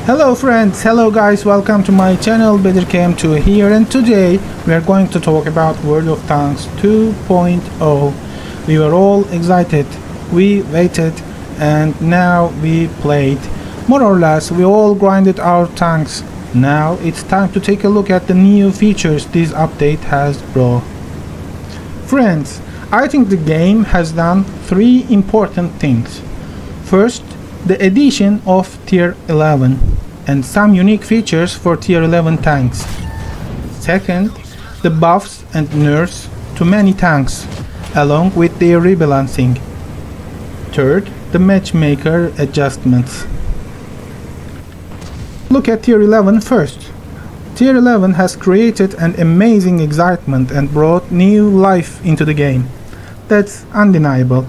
Hello friends, hello guys, welcome to my channel BetterKM2 here, and today we are going to talk about World of Tanks 2.0. We were all excited, we waited, and now we played. More or less, we all grinded our tanks. Now it's time to take a look at the new features this update has brought. Friends, I think the game has done three important things. First, the addition of Tier 11 and some unique features for Tier 11 tanks. Second, the buffs and nerfs to many tanks, along with their rebalancing. Third, the matchmaker adjustments. Look at Tier 11 first. Tier 11 has created an amazing excitement and brought new life into the game. That's undeniable.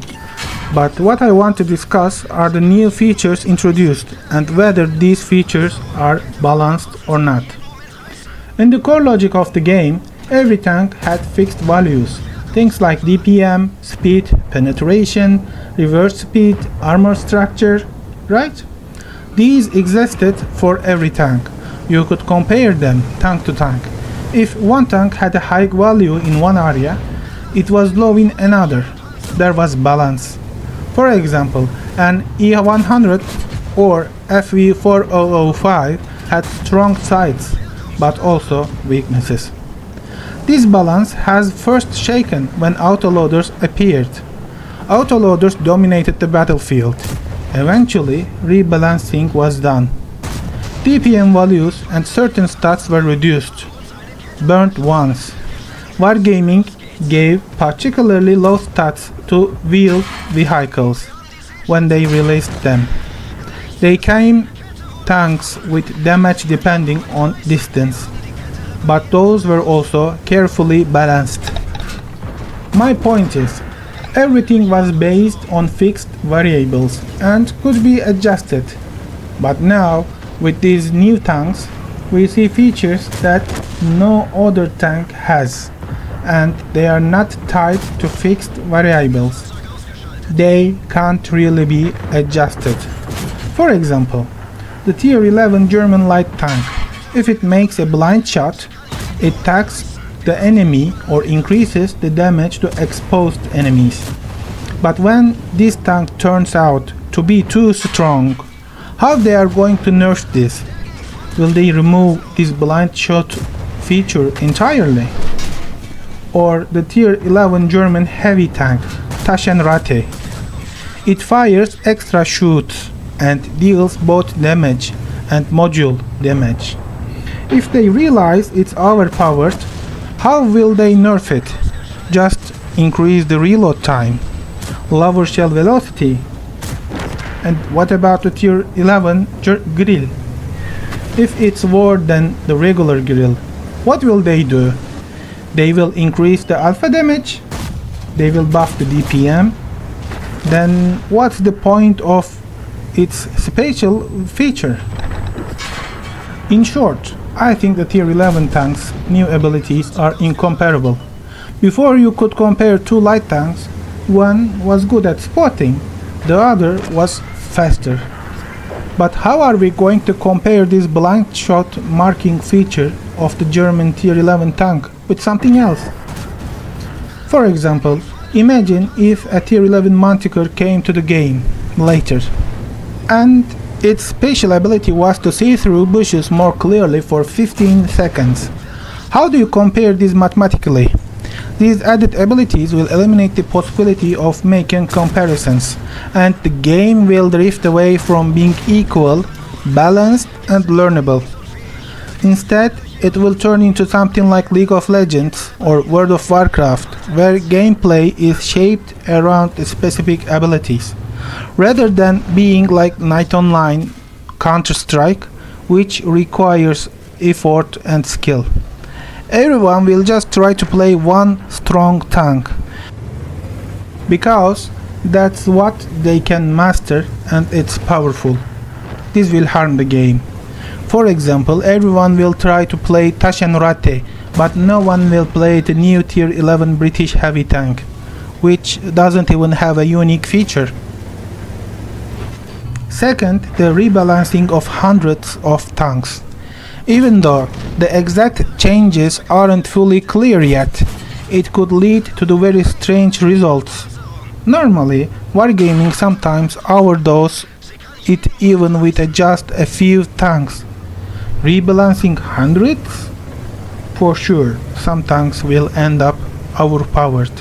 But what I want to discuss are the new features introduced and whether these features are balanced or not. In the core logic of the game, every tank had fixed values. Things like DPM, speed, penetration, reverse speed, armor structure, right? These existed for every tank. You could compare them tank to tank. If one tank had a high value in one area, it was low in another. There was balance. For example, an E100 or FV4005 had strong sides, but also weaknesses. This balance has first shaken when autoloaders appeared. Autoloaders dominated the battlefield. Eventually, rebalancing was done. DPM values and certain stats were reduced. Burnt once. Wargaming gave particularly low stats to wheeled vehicles when they released them. They came tanks with damage depending on distance, but those were also carefully balanced. My point is, everything was based on fixed variables and could be adjusted. But now, with these new tanks, we see features that no other tank has, and they are not tied to fixed variables. They can't really be adjusted. For example, the Tier 11 German light tank. If it makes a blind shot, it attacks the enemy or increases the damage to exposed enemies. But when this tank turns out to be too strong, how they are going to nerf this? Will they remove this blind shot feature entirely? Or the Tier 11 German heavy tank, Taschenrate. It fires extra shots and deals both damage and module damage. If they realize it's overpowered, how will they nerf it? Just increase the reload time, lower shell velocity. And what about the Tier 11 grill? If it's worse than the regular grill, what will they do? They will increase the alpha damage, they will buff the DPM. Then what's the point of its special feature? In short, I think the Tier 11 tanks' new abilities are incomparable. Before you could compare two light tanks, one was good at spotting, the other was faster. But how are we going to compare this blind shot marking feature of the German Tier 11 tank with something else? For example, imagine if a Tier 11 Manticore came to the game later, and its special ability was to see through bushes more clearly for 15 seconds. How do you compare this mathematically? These added abilities will eliminate the possibility of making comparisons, and the game will drift away from being equal, balanced, and learnable. Instead, it will turn into something like League of Legends or World of Warcraft, where gameplay is shaped around specific abilities, rather than being like Night Online, Counter-Strike, which requires effort and skill. Everyone will just try to play one strong tank, because that's what they can master and it's powerful. This will harm the game. For example, everyone will try to play Taschenrate, but no one will play the new Tier 11 British heavy tank, which doesn't even have a unique feature. Second, the rebalancing of hundreds of tanks. Even though the exact changes aren't fully clear yet, it could lead to the very strange results. Normally, wargaming sometimes overdoses it even with just a few tanks. Rebalancing hundreds? For sure, some tanks will end up overpowered.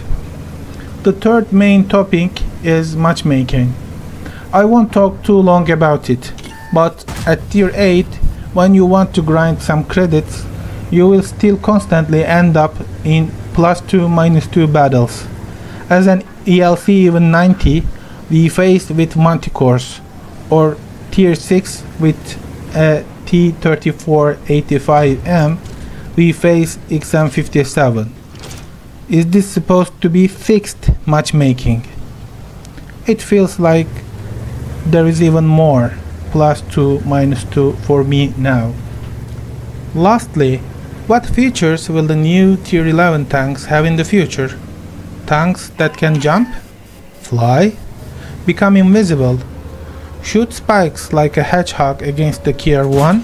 The third main topic is matchmaking. I won't talk too long about it, but at tier 8, when you want to grind some credits, you will still constantly end up in +2 -2 battles. As an ELC even 90, we faced with Manticores, or tier 6 with a T-3485M, we face XM57. Is this supposed to be fixed matchmaking? It feels like there is even more +2 -2 for me now. Lastly, what features will the new tier 11 tanks have in the future? Tanks that can jump, fly, become invisible, shoot spikes like a hedgehog against the tier 1,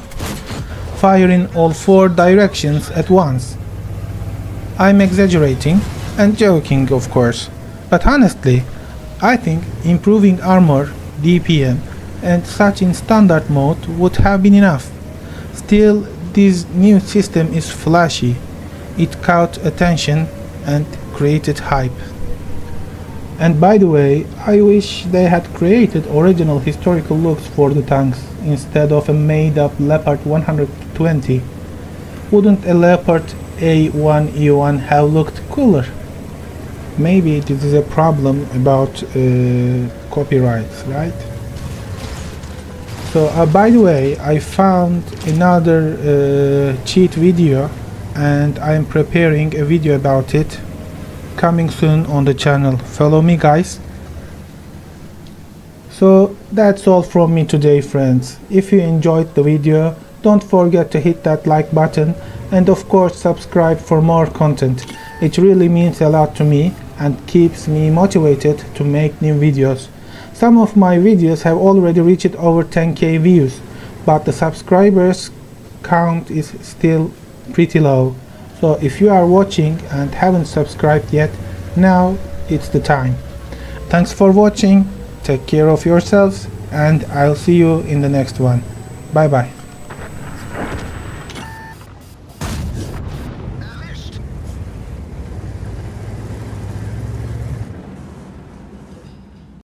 fire in all 4 directions at once. I'm exaggerating and joking, of course, but honestly, I think improving armor, DPM, and such in standard mode would have been enough. Still, this new system is flashy. It caught attention and created hype. And by the way, I wish they had created original historical looks for the tanks instead of a made-up Leopard 120. Wouldn't a Leopard A1E1 have looked cooler? Maybe this is a problem about copyrights, right? So by the way, I found another cheat video and I'm preparing a video about it, coming soon on the channel. Follow me, guys. So that's all from me today, friends. If you enjoyed the video, don't forget to hit that like button and of course subscribe for more content. It really means a lot to me and keeps me motivated to make new videos. Some of my videos have already reached over 10k views, but the subscribers count is still pretty low. So if you are watching and haven't subscribed yet, now it's the time. Thanks for watching, take care of yourselves, and I'll see you in the next one. Bye bye.